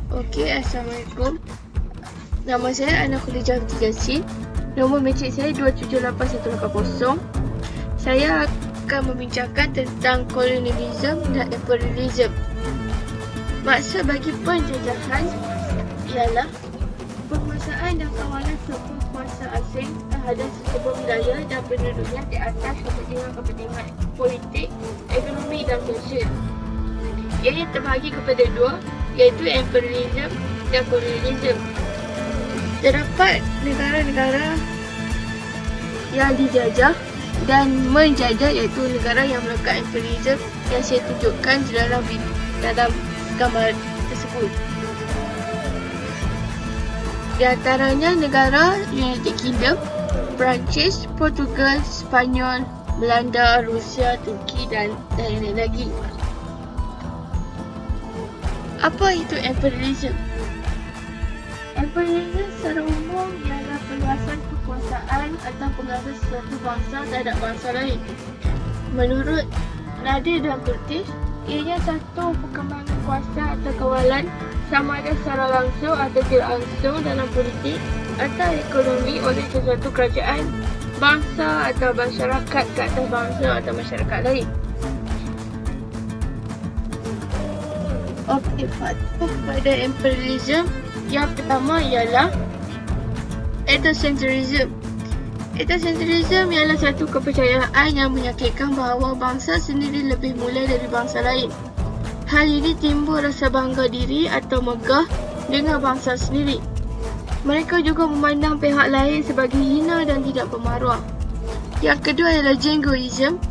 Okey, Assalamualaikum. Nama saya Ana Khadijah Yassin. Nombor mencik saya 278-180. Saya akan membincangkan tentang kolonialisme dan imperialisme. Maksud bagi penjajahan ialah penguasaan dan kawalan sebuah kuasa asing terhadap sebuah wilayah dan penduduknya di atas kepentingan politik, ekonomi dan sosial. Ia terbahagi kepada dua, iaitu imperialisme dan kolonialisme. Terdapat negara-negara yang dijajah dan menjajah, iaitu negara yang melekat imperialisme yang saya tunjukkan di dalam gambar tersebut. Di antaranya negara United Kingdom, Perancis, Portugal, Sepanyol, Belanda, Rusia, Turki dan lain-lain lagi. Apa itu imperialisme? Imperialisme secara umum ialah perluasan kekuasaan atau pengaruh suatu bangsa terhadap bangsa lain. Menurut Nadir dan Curtis, ianya satu perkembangan kuasa atau kawalan sama ada secara langsung atau tidak langsung dalam politik atau ekonomi oleh sesuatu kerajaan, bangsa atau masyarakat ke atas bangsa atau masyarakat lain. Okey, faktor pada imperialisme yang pertama ialah ethnocentrism. Ethnocentrism ialah satu kepercayaan yang menyakitkan bahawa bangsa sendiri lebih mulia dari bangsa lain. Hal ini timbul rasa bangga diri atau megah dengan bangsa sendiri. Mereka juga memandang pihak lain sebagai hina dan tidak bermaruah. Yang kedua ialah jingoism,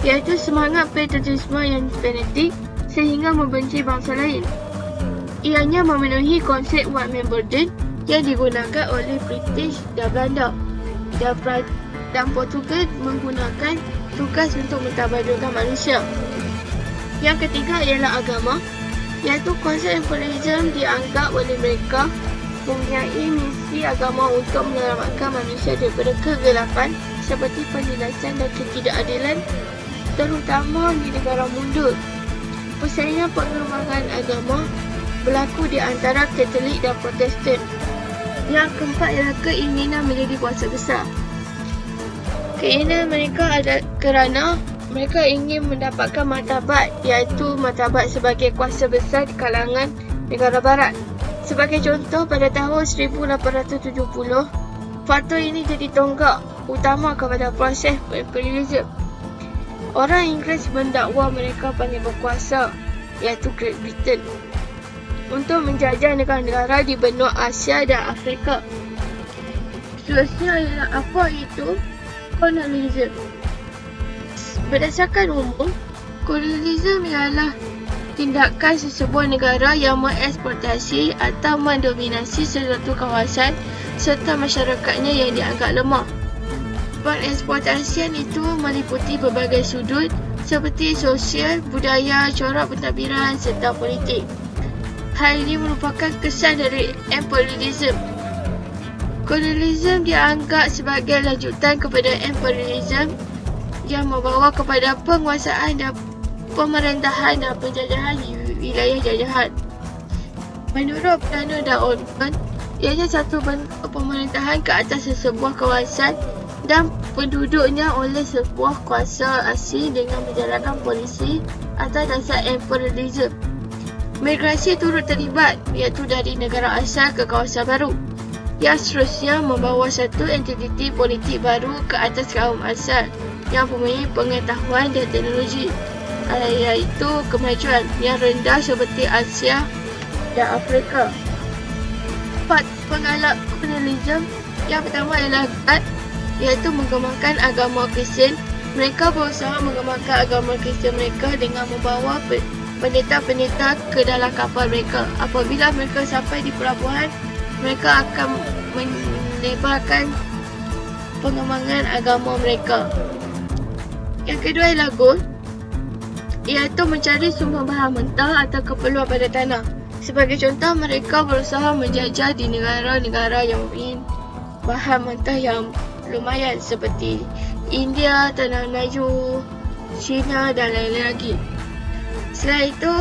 iaitu semangat patriotisme yang fanatik sehingga membenci bangsa lain. Ianya memenuhi konsep one man burden yang digunakan oleh British dan Belanda. Dan Portugal menggunakan tugas untuk mentabadulkan manusia. Yang ketiga ialah agama, iaitu konsep imperialisme dianggap oleh mereka mempunyai misi agama untuk menyelamatkan manusia daripada kegelapan seperti penindasan dan ketidakadilan, terutama di negara mundur. Persaingan pengembangan agama berlaku di antara Katolik dan Protestan. Yang keempat ialah keinginan menjadi kuasa besar. Keinginan mereka ada kerana mereka ingin mendapatkan martabat, iaitu martabat sebagai kuasa besar di kalangan negara barat. Sebagai contoh, pada tahun 1870, faktor ini jadi tonggak utama kepada proses imperialisme. Orang Inggeris mendakwa mereka paling berkuasa, iaitu Great Britain, untuk menjajah negara-negara di benua Asia dan Afrika. Seterusnya ialah apa itu kolonialisme. Berdasarkan umum, kolonialisme ialah tindakan sesebuah negara yang mengeksploitasi atau mendominasi sesuatu kawasan serta masyarakatnya yang dianggap lemah. Pengeksploitasian itu meliputi berbagai sudut seperti sosial, budaya, corak pentadbiran serta politik. Hal ini merupakan kesan dari imperialisme. Kolonialisme dianggap sebagai lanjutan kepada imperialisme yang membawa kepada penguasaan dan pemerintahan dan penjajahan di wilayah jajahan. Menurut Plano dan Oldman, ianya satu bentuk pemerintahan ke atas sebuah kawasan dan penduduknya oleh sebuah kuasa asing dengan menjalankan polisi atas dasar imperialisme. Migrasi turut terlibat, iaitu dari negara asal ke kawasan baru, yang seterusnya membawa satu entiti politik baru ke atas kaum asal yang mempunyai pengetahuan dan teknologi, iaitu kemajuan yang rendah seperti Asia dan Afrika. Empat pengalap kolonialisme yang pertama ialah GATT, iaitu mengembangkan agama Kristian. Mereka berusaha mengembangkan agama Kristian mereka dengan membawa pendeta-pendeta ke dalam kapal mereka. Apabila mereka sampai di pelabuhan, mereka akan melebarkan pengembangan agama mereka. Yang kedua ialah gold, iaitu mencari sumber bahan mentah atau keperluan pada tanah. Sebagai contoh, mereka berusaha menjajah di negara-negara yang mempunyai bahan mentah yang lumayan seperti India, Tanah Melayu, China dan lain-lain lagi. Selain itu,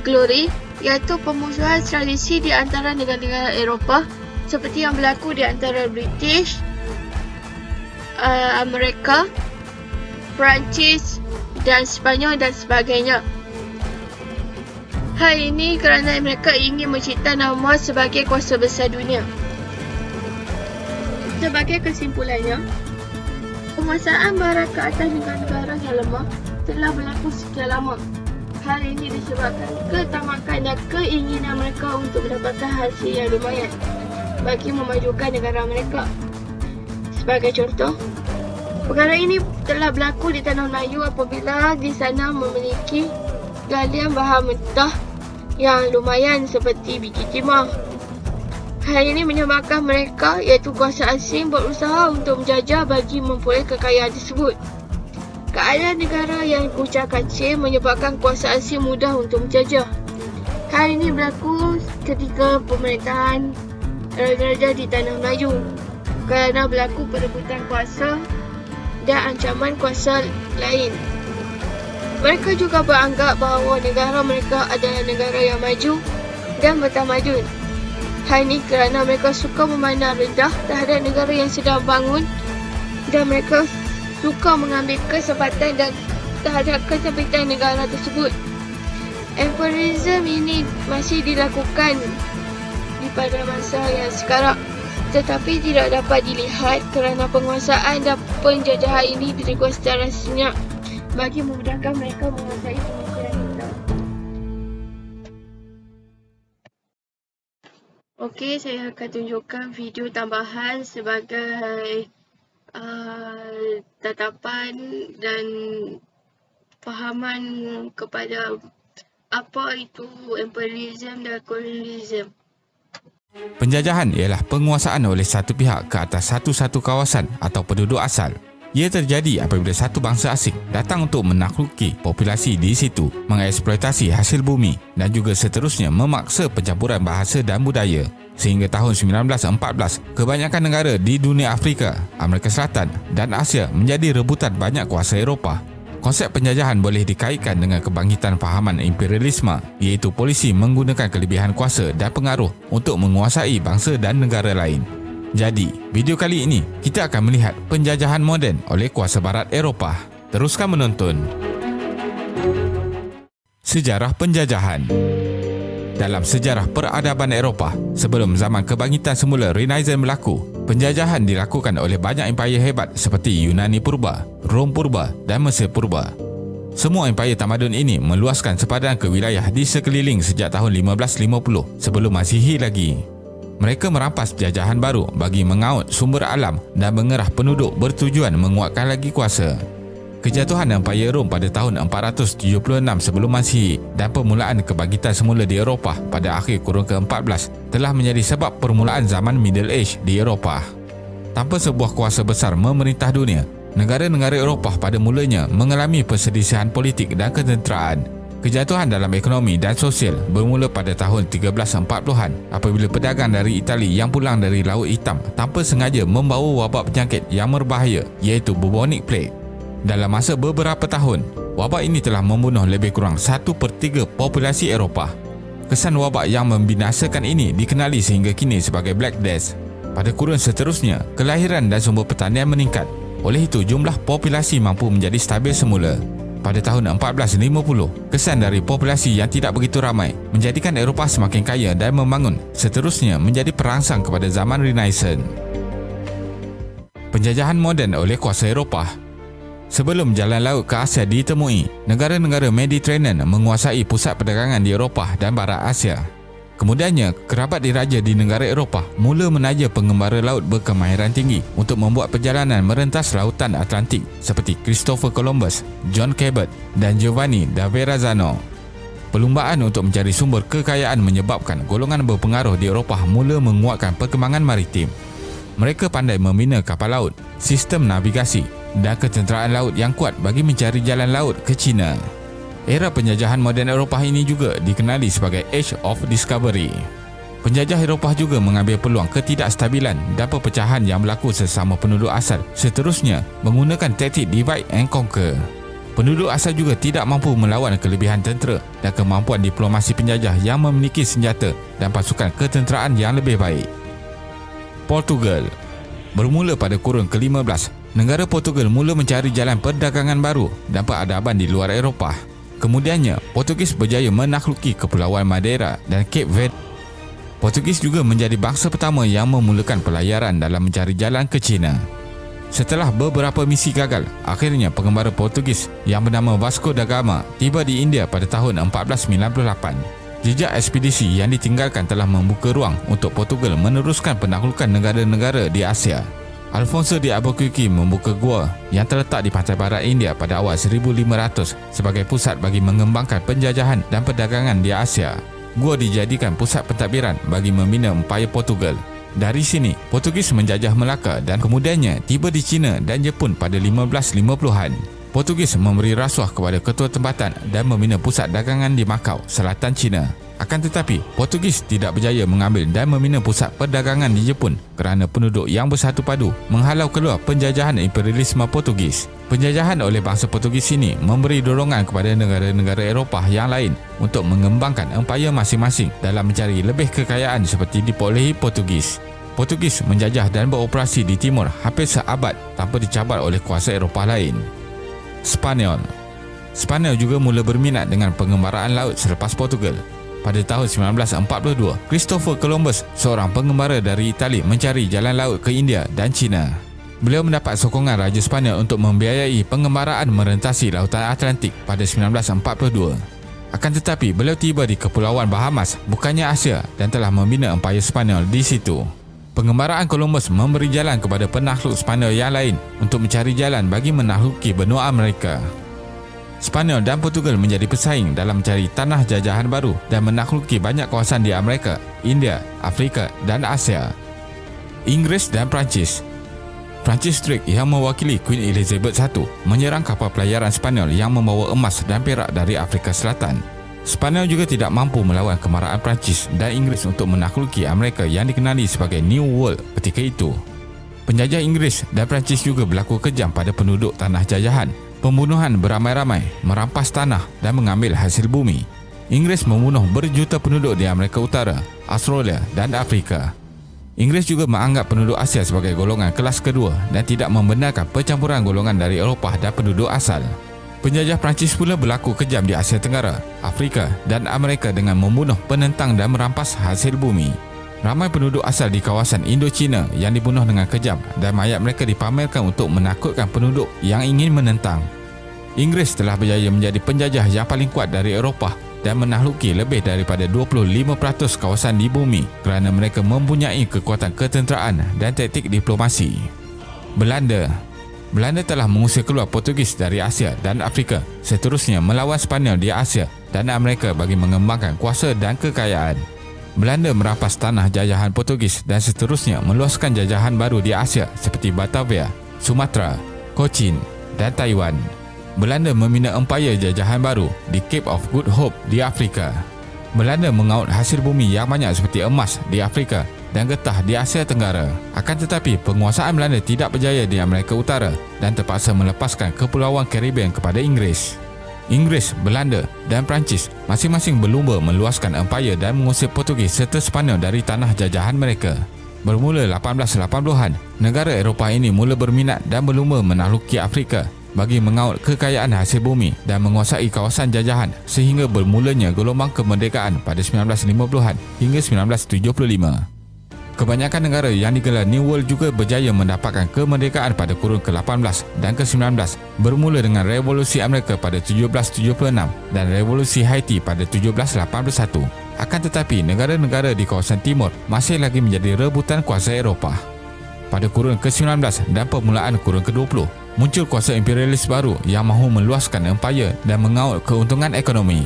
glory, iaitu pemusuhan tradisi di antara negara-negara Eropah seperti yang berlaku di antara British, Amerika, Perancis dan Sepanyol dan sebagainya. Hal ini kerana mereka ingin mencipta nama sebagai kuasa besar dunia. Sebagai kesimpulannya, penguasaan barat ke atas negara-negara yang lemah telah berlaku sekian lama. Hal ini disebabkan ketamakan dan keinginan mereka untuk mendapatkan hasil yang lumayan bagi memajukan negara mereka. Sebagai contoh, perkara ini telah berlaku di Tanah Melayu apabila di sana memiliki galian bahan mentah yang lumayan seperti biji timah. Hal ini menyebabkan mereka, iaitu kuasa asing, berusaha untuk menjajah bagi memperoleh kekayaan tersebut. Keadaan negara yang kucak-kacir menyebabkan kuasa asing mudah untuk menjajah. Hal ini berlaku ketika pemerintahan raja-raja di Tanah Melayu kerana berlaku perebutan kuasa dan ancaman kuasa lain. Mereka juga beranggap bahawa negara mereka adalah negara yang maju dan bertamadun. Hal ini kerana mereka suka memandang rendah terhadap negara yang sedang bangun dan mereka suka mengambil kesempatan dan terhadap kesempitan negara tersebut. Imperialisme ini masih dilakukan di pada masa yang sekarang, tetapi tidak dapat dilihat kerana penguasaan dan penjajahan ini dilakukan secara senyap bagi memudahkan mereka menguasai pemikiran kita. Okey, saya akan tunjukkan video tambahan sebagai tatapan dan fahaman kepada apa itu imperialisme dan kolonialisme. Penjajahan ialah penguasaan oleh satu pihak ke atas satu-satu kawasan atau penduduk asal. Ia terjadi apabila satu bangsa asing datang untuk menakluki populasi di situ, mengeksploitasi hasil bumi dan juga seterusnya memaksa pencampuran bahasa dan budaya. Sehingga tahun 1914, kebanyakan negara di dunia Afrika, Amerika Selatan dan Asia menjadi rebutan banyak kuasa Eropah. Konsep penjajahan boleh dikaitkan dengan kebangkitan fahaman imperialisme, iaitu polisi menggunakan kelebihan kuasa dan pengaruh untuk menguasai bangsa dan negara lain. Jadi, video kali ini kita akan melihat penjajahan moden oleh kuasa barat Eropah. Teruskan menonton. Sejarah penjajahan. Dalam sejarah peradaban Eropah, sebelum zaman kebangkitan semula Renaissance berlaku, penjajahan dilakukan oleh banyak empayar hebat seperti Yunani Purba, Rom Purba dan Mesir Purba. Semua empayar tamadun ini meluaskan sepadan ke wilayah di sekeliling sejak tahun 1550 sebelum Masihi lagi. Mereka merampas jajahan baru bagi mengaut sumber alam dan mengerah penduduk bertujuan menguatkan lagi kuasa. Kejatuhan Empayar Rom pada tahun 476 sebelum Masihi dan permulaan kebangkitan semula di Eropah pada akhir kurun ke-14 telah menjadi sebab permulaan zaman Middle Age di Eropah. Tanpa sebuah kuasa besar memerintah dunia, negara-negara Eropah pada mulanya mengalami perselisihan politik dan ketenteraan. Kejatuhan dalam ekonomi dan sosial bermula pada tahun 1340-an apabila pedagang dari Itali yang pulang dari Laut Hitam tanpa sengaja membawa wabak penyakit yang berbahaya iaitu bubonic plague. Dalam masa beberapa tahun, wabak ini telah membunuh lebih kurang 1/3 populasi Eropah. Kesan wabak yang membinasakan ini dikenali sehingga kini sebagai Black Death. Pada kurun seterusnya, kelahiran dan sumber pertanian meningkat. Oleh itu, jumlah populasi mampu menjadi stabil semula. Pada tahun 1450, kesan dari populasi yang tidak begitu ramai menjadikan Eropah semakin kaya dan membangun, seterusnya menjadi perangsang kepada zaman Renaissance. Penjajahan moden oleh kuasa Eropah. Sebelum jalan laut ke Asia ditemui, negara-negara Mediterranean menguasai pusat perdagangan di Eropah dan Barat Asia. Kemudiannya, kerabat diraja di negara Eropah mula menaja pengembara laut berkemahiran tinggi untuk membuat perjalanan merentas lautan Atlantik seperti Christopher Columbus, John Cabot dan Giovanni da Verrazzano. Perlumbaan untuk mencari sumber kekayaan menyebabkan golongan berpengaruh di Eropah mula menguatkan perkembangan maritim. Mereka pandai membina kapal laut, sistem navigasi dan ketenteraan laut yang kuat bagi mencari jalan laut ke China. Era penjajahan moden Eropah ini juga dikenali sebagai Age of Discovery. Penjajah Eropah juga mengambil peluang ketidakstabilan dan perpecahan yang berlaku sesama penduduk asal, seterusnya menggunakan taktik divide and conquer. Penduduk asal juga tidak mampu melawan kelebihan tentera dan kemampuan diplomasi penjajah yang memiliki senjata dan pasukan ketenteraan yang lebih baik. Portugal. Bermula pada kurun ke-15, negara Portugal mula mencari jalan perdagangan baru dan peradaban di luar Eropah. Kemudiannya, Portugis berjaya menaklukki Kepulauan Madeira dan Cape Verde. Portugis juga menjadi bangsa pertama yang memulakan pelayaran dalam mencari jalan ke China. Setelah beberapa misi gagal, akhirnya pengembara Portugis yang bernama Vasco da Gama tiba di India pada tahun 1498. Jejak ekspedisi yang ditinggalkan telah membuka ruang untuk Portugal meneruskan penaklukan negara-negara di Asia. Alfonso de Albuquerque membuka Goa yang terletak di pantai barat India pada awal 1500 sebagai pusat bagi mengembangkan penjajahan dan perdagangan di Asia. Goa dijadikan pusat pentadbiran bagi membina empayar Portugal. Dari sini, Portugis menjajah Melaka dan kemudiannya tiba di China dan Jepun pada 1550-an. Portugis memberi rasuah kepada ketua tempatan dan membina pusat dagangan di Macau, selatan China. Akan tetapi, Portugis tidak berjaya mengambil dan membina pusat perdagangan di Jepun kerana penduduk yang bersatu padu menghalau keluar penjajahan imperialisme Portugis. Penjajahan oleh bangsa Portugis ini memberi dorongan kepada negara-negara Eropah yang lain untuk mengembangkan empayar masing-masing dalam mencari lebih kekayaan seperti diperolehi Portugis. Portugis menjajah dan beroperasi di timur hampir seabad tanpa dicabar oleh kuasa Eropah lain. Spanyol. Spanyol juga mula berminat dengan pengembaraan laut selepas Portugal. Pada tahun 1942, Christopher Columbus, seorang pengembara dari Itali, mencari jalan laut ke India dan China. Beliau mendapat sokongan Raja Spanyol untuk membiayai pengembaraan merentasi Lautan Atlantik pada 1942. Akan tetapi, beliau tiba di Kepulauan Bahamas, bukannya Asia, dan telah membina empayar Spanyol di situ. Pengembaraan Columbus memberi jalan kepada penakluk Spanyol yang lain untuk mencari jalan bagi menakluki benua Amerika. Spanyol dan Portugal menjadi pesaing dalam mencari tanah jajahan baru dan menakluki banyak kawasan di Amerika, India, Afrika dan Asia. Inggris dan Perancis. Francis Drake yang mewakili Queen Elizabeth I menyerang kapal pelayaran Spanyol yang membawa emas dan perak dari Afrika Selatan. Spanyol juga tidak mampu melawan kemarahan Perancis dan Inggris untuk menakluki Amerika yang dikenali sebagai New World ketika itu. Penjajah Inggris dan Perancis juga berlaku kejam pada penduduk tanah jajahan. Pembunuhan beramai-ramai, merampas tanah dan mengambil hasil bumi. Inggris membunuh berjuta penduduk di Amerika Utara, Australia dan Afrika. Inggris juga menganggap penduduk Asia sebagai golongan kelas kedua dan tidak membenarkan percampuran golongan dari Eropah dan penduduk asal. Penjajah Perancis pula berlaku kejam di Asia Tenggara, Afrika dan Amerika dengan membunuh penentang dan merampas hasil bumi. Ramai penduduk asal di kawasan Indochina yang dibunuh dengan kejam dan mayat mereka dipamerkan untuk menakutkan penduduk yang ingin menentang. Inggris telah berjaya menjadi penjajah yang paling kuat dari Eropah dan menakluki lebih daripada 25% kawasan di bumi kerana mereka mempunyai kekuatan ketenteraan dan taktik diplomasi. Belanda telah mengusir keluar Portugis dari Asia dan Afrika, seterusnya melawan Spanyol di Asia dan Amerika bagi mengembangkan kuasa dan kekayaan. Belanda merampas tanah jajahan Portugis dan seterusnya meluaskan jajahan baru di Asia seperti Batavia, Sumatera, Cochin dan Taiwan. Belanda membina empayar jajahan baru di Cape of Good Hope di Afrika. Belanda mengaut hasil bumi yang banyak seperti emas di Afrika dan getah di Asia Tenggara. Akan tetapi, penguasaan Belanda tidak berjaya di Amerika Utara dan terpaksa melepaskan Kepulauan Caribbean kepada Inggris. Inggris, Belanda dan Perancis masing-masing berlumba meluaskan empayar dan mengusir Portugis serta Spanyol dari tanah jajahan mereka. Bermula 1880-an, negara Eropah ini mula berminat dan berlumba menakluki Afrika bagi mengaut kekayaan hasil bumi dan menguasai kawasan jajahan sehingga bermulanya gelombang kemerdekaan pada 1950-an hingga 1975. Kebanyakan negara yang digelar New World juga berjaya mendapatkan kemerdekaan pada kurun ke-18 dan ke-19 bermula dengan Revolusi Amerika pada 1776 dan Revolusi Haiti pada 1781. Akan tetapi, negara-negara di kawasan timur masih lagi menjadi rebutan kuasa Eropah. Pada kurun ke-19 dan permulaan kurun ke-20, muncul kuasa imperialis baru yang mahu meluaskan empayar dan mengaut keuntungan ekonomi.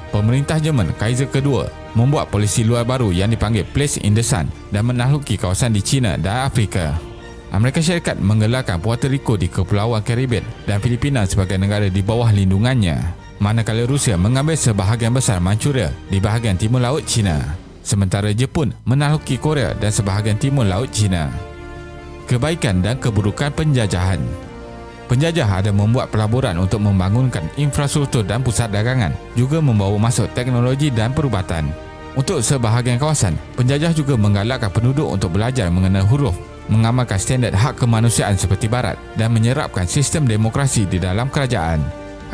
Pemerintah Jerman Kaiser kedua membuat polisi luar baru yang dipanggil Place in the Sun dan menakluki kawasan di China dan Afrika. Amerika Syarikat menggelarkan Puerto Rico di Kepulauan Caribbean dan Filipina sebagai negara di bawah lindungannya, manakala Rusia mengambil sebahagian besar Manchuria di bahagian timur laut China, sementara Jepun menakluki Korea dan sebahagian timur laut China. Kebaikan dan keburukan penjajahan. Penjajah ada membuat pelaburan untuk membangunkan infrastruktur dan pusat dagangan, juga membawa masuk teknologi dan perubatan. Untuk sebahagian kawasan, penjajah juga menggalakkan penduduk untuk belajar mengenal huruf, mengamalkan standard hak kemanusiaan seperti Barat dan menyerapkan sistem demokrasi di dalam kerajaan.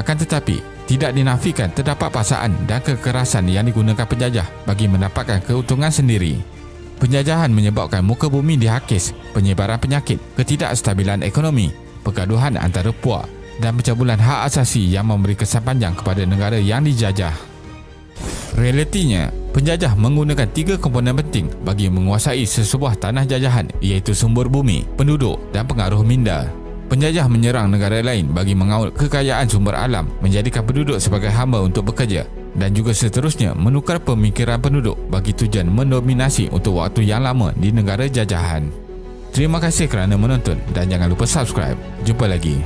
Akan tetapi, tidak dinafikan terdapat paksaan dan kekerasan yang digunakan penjajah bagi mendapatkan keuntungan sendiri. Penjajahan menyebabkan muka bumi dihakis, penyebaran penyakit, ketidakstabilan ekonomi, pergaduhan antara puak dan pencabulan hak asasi yang memberi kesan panjang kepada negara yang dijajah. Realitinya, penjajah menggunakan 3 komponen penting bagi menguasai sesebuah tanah jajahan, iaitu sumber bumi, penduduk dan pengaruh minda. Penjajah menyerang negara lain bagi mengaul kekayaan sumber alam, menjadikan penduduk sebagai hamba untuk bekerja dan juga seterusnya menukar pemikiran penduduk bagi tujuan mendominasi untuk waktu yang lama di negara jajahan. Terima kasih kerana menonton dan jangan lupa subscribe. Jumpa lagi.